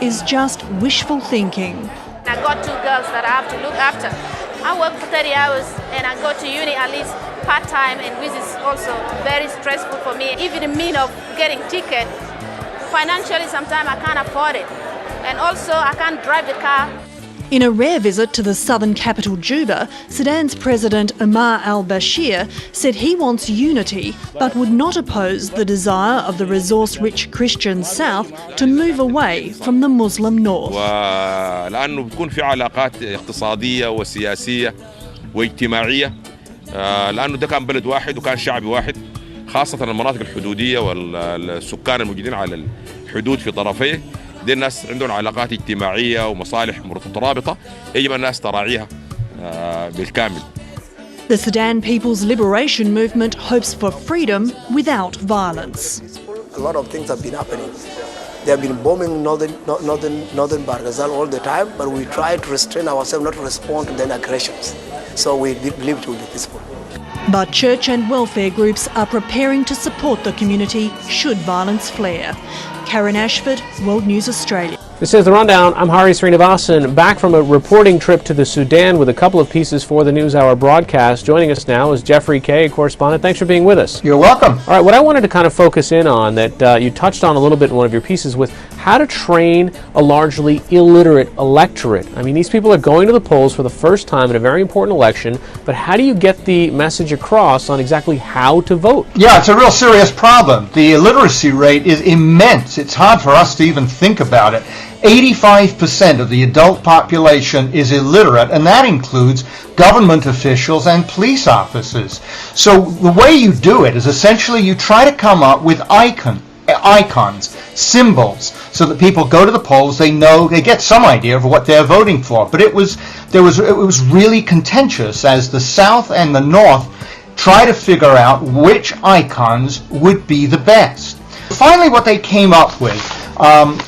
is just wishful thinking. I got 2 girls that I have to look after. I work for 30 hours and I go to uni at least part-time, and which is also very stressful for me. Even the mean of getting ticket, financially sometimes I can't afford it. And also I can't drive the car. In a rare visit to the southern capital Juba, Sudan's President Omar al-Bashir said he wants unity but would not oppose the desire of the resource-rich Christian South to move away from the Muslim North. ولأنه بيكون في علاقات اقتصادية وسياسية واجتماعية، لأنه ده كان بلد واحد وكان شعب واحد، خاصة المناطق الحدودية والسكان الموجودين على الحدود في طرفيه. دي الناس عندهم علاقات اجتماعية ومصالح مترابطة يجب الناس تراعيها بالكامل. The Sudan People's Liberation Movement hopes for freedom without violence. A lot of things have been happening. They have been bombing northern Barghazal all the time, but we try to restrain ourselves not to respond to their aggressions. So we believe it will be peaceful. But church and welfare groups are preparing to support the community should violence flare. Karen Ashford, World News Australia. This is The Rundown. I'm Hari Srinivasan, back from a reporting trip to the Sudan with a couple of pieces for the NewsHour broadcast. Joining us now is Jeffrey Kay, correspondent. Thanks for being with us. You're welcome. All right, what I wanted to kind of focus in on that you touched on a little bit in one of your pieces with how to train a largely illiterate electorate. I mean, these people are going to the polls for the first time in a very important election, but how do you get the message across on exactly how to vote? Yeah, it's a real serious problem. The illiteracy rate is immense. It's hard for us to even think about it. 85% of the adult population is illiterate, and that includes government officials and police officers. So the way you do it is essentially you try to come up with icons, symbols, so that people go to the polls, they know, they get some idea of what they're voting for. But it was really contentious as the South and the North try to figure out which icons would be the best. Finally, what they came up with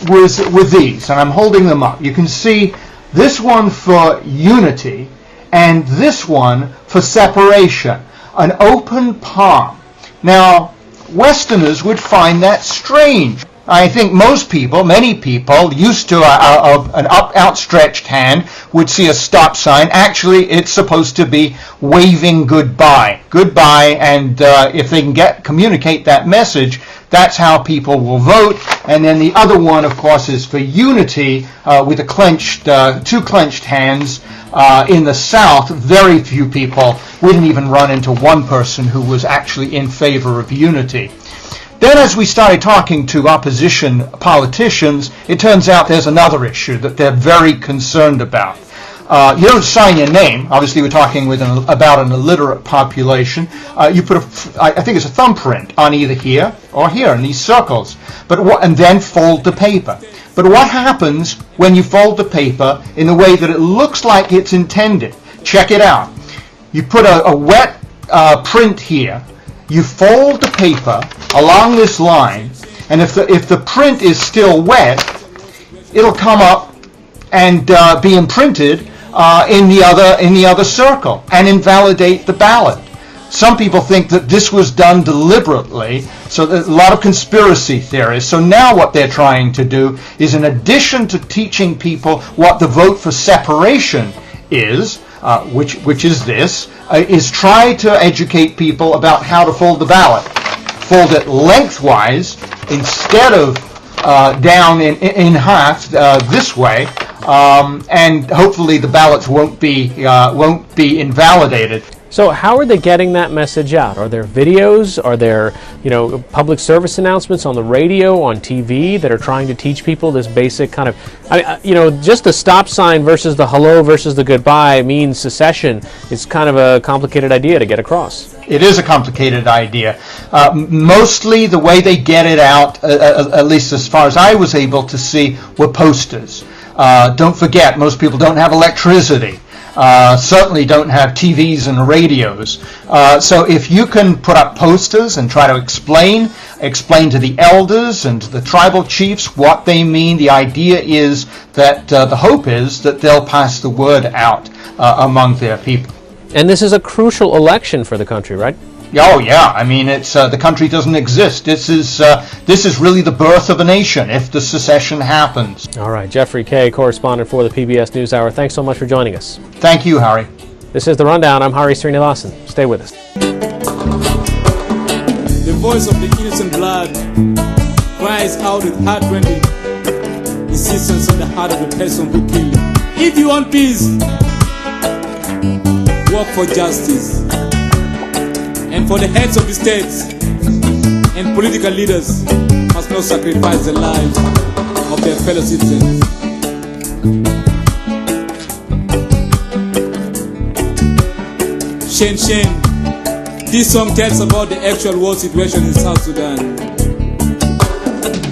was these, and I'm holding them up. You can see this one for unity and this one for separation, an open palm. Now, Westerners would find that strange. I think most people, many people, used to an outstretched hand would see a stop sign. Actually, it's supposed to be waving goodbye. Goodbye, and if they can communicate that message, that's how people will vote. And then the other one, of course, is for unity with a two clenched hands. In the South, very few people, we didn't even run into one person who was actually in favor of unity. Then as we started talking to opposition politicians, it turns out there's another issue that they're very concerned about. You don't sign your name. Obviously, we're talking about an illiterate population. You put I think it's a thumbprint on either here or here in these circles, and then fold the paper. But what happens when you fold the paper in the way that it looks like it's intended? Check it out. You put a wet print here. You fold the paper along this line, and if the print is still wet, it'll come up and be imprinted in the other circle and invalidate the ballot. Some people think that this was done deliberately, so there's a lot of conspiracy theories. So now what they're trying to do is, in addition to teaching people what the vote for separation is, which is this, is try to educate people about how to fold the ballot. Fold it lengthwise instead of down in half this way, and hopefully the ballots won't be invalidated. So how are they getting that message out? Are there videos? Are there, public service announcements on the radio, on TV that are trying to teach people this basic kind of, just the stop sign versus the hello versus the goodbye means secession. It's kind of a complicated idea to get across. It is a complicated idea. Mostly the way they get it out, at least as far as I was able to see, were posters. Don't forget, most people don't have electricity. Certainly don't have TVs and radios. So if you can put up posters and try to explain to the elders and to the tribal chiefs what they mean, the idea is that the hope is that they'll pass the word out among their people. And this is a crucial election for the country, right? Oh yeah, I mean it's the country doesn't exist. This is really the birth of a nation if the secession happens. All right, Jeffrey Kay, correspondent for the PBS NewsHour. Thanks so much for joining us. Thank you, Harry. This is The Rundown. I'm Hari Srinivasan. Stay with us. The voice of the innocent blood cries out with heartrending insistence on the heart of the person who killed. If you want peace, work for justice. And for the heads of the states and political leaders must not sacrifice the lives of their fellow citizens. Shen Shen. This song tells about the actual war situation in South Sudan.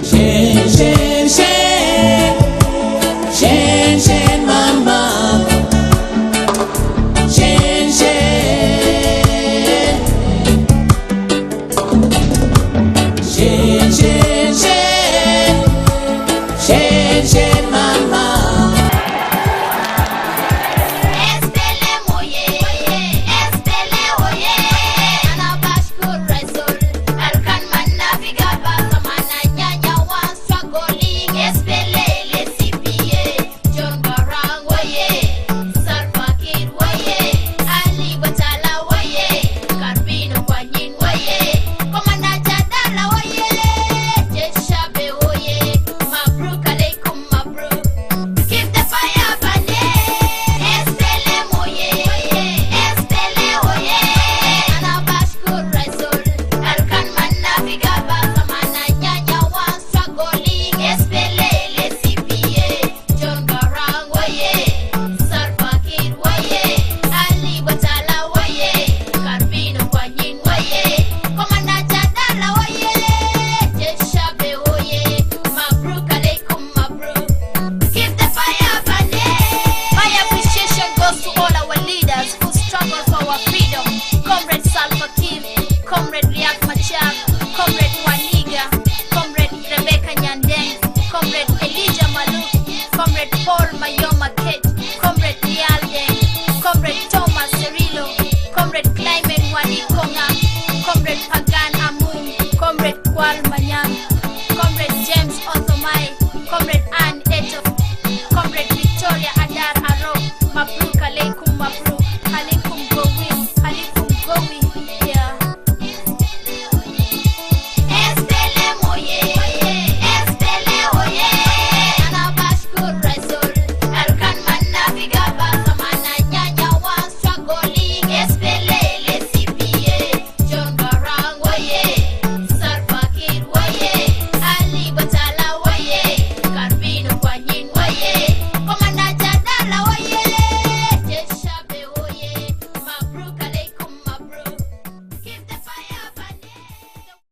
Shen Shen Shen, Shen Shen Mama, Shen Shen, Shen Shen Shen, Shen Shen Mama. Comrade Elijah Maluk, Comrade Paul